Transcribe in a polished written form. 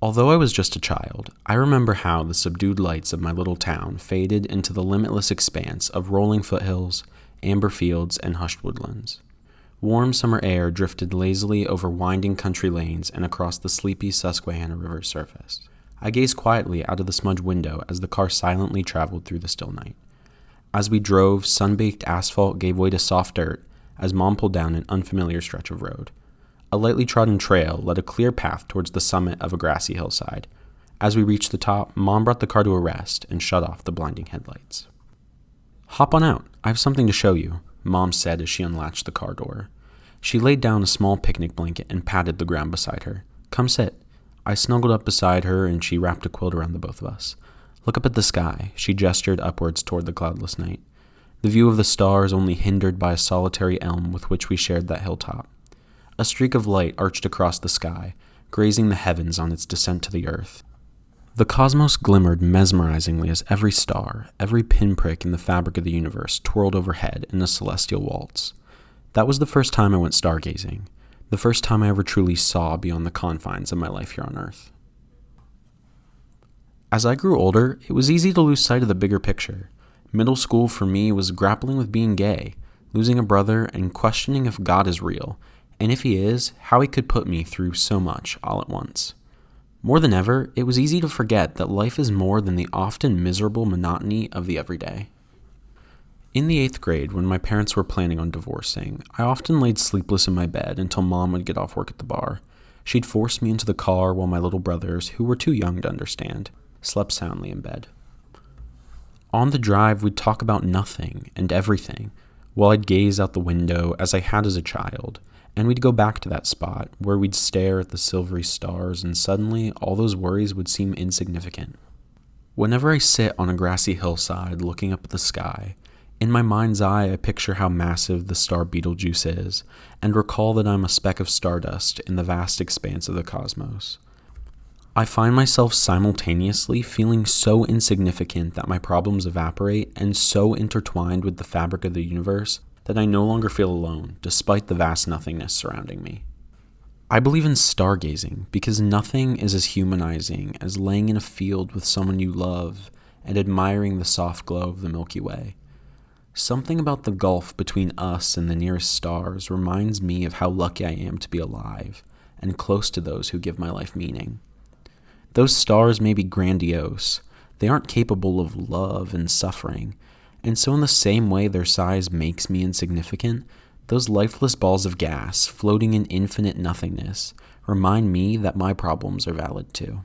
Although I was just a child, I remember how the subdued lights of my little town faded into the limitless expanse of rolling foothills, amber fields, and hushed woodlands. Warm summer air drifted lazily over winding country lanes and across the sleepy Susquehanna River's surface. I gazed quietly out of the smudged window as the car silently traveled through the still night. As we drove, sun-baked asphalt gave way to soft dirt as Mom pulled down an unfamiliar stretch of road. A lightly trodden trail led a clear path towards the summit of a grassy hillside. As we reached the top, Mom brought the car to a rest and shut off the blinding headlights. "Hop on out, I have something to show you," Mom said as she unlatched the car door. She laid down a small picnic blanket and patted the ground beside her. "Come sit." I snuggled up beside her and she wrapped a quilt around the both of us. "Look up at the sky," she gestured upwards toward the cloudless night. The view of the stars only hindered by a solitary elm with which we shared that hilltop. A streak of light arched across the sky, grazing the heavens on its descent to the earth. The cosmos glimmered mesmerizingly as every star, every pinprick in the fabric of the universe twirled overhead in a celestial waltz. That was the first time I went stargazing, the first time I ever truly saw beyond the confines of my life here on Earth. As I grew older, it was easy to lose sight of the bigger picture. Middle school for me was grappling with being gay, losing a brother, and questioning if God is real, and if he is, how he could put me through so much all at once. More than ever, it was easy to forget that life is more than the often miserable monotony of the everyday. In the 8th grade, when my parents were planning on divorcing, I often laid sleepless in my bed until Mom would get off work at the bar. She'd force me into the car while my little brothers, who were too young to understand, slept soundly in bed. On the drive, we'd talk about nothing and everything, while I'd gaze out the window as I had as a child, and we'd go back to that spot where we'd stare at the silvery stars, and suddenly all those worries would seem insignificant. Whenever I sit on a grassy hillside looking up at the sky, in my mind's eye I picture how massive the star Betelgeuse is, and recall that I'm a speck of stardust in the vast expanse of the cosmos. I find myself simultaneously feeling so insignificant that my problems evaporate, and so intertwined with the fabric of the universe that I no longer feel alone, despite the vast nothingness surrounding me. I believe in stargazing because nothing is as humanizing as laying in a field with someone you love and admiring the soft glow of the Milky Way. Something about the gulf between us and the nearest stars reminds me of how lucky I am to be alive and close to those who give my life meaning. Those stars may be grandiose, they aren't capable of love and suffering, and so in the same way their size makes me insignificant, those lifeless balls of gas floating in infinite nothingness remind me that my problems are valid too.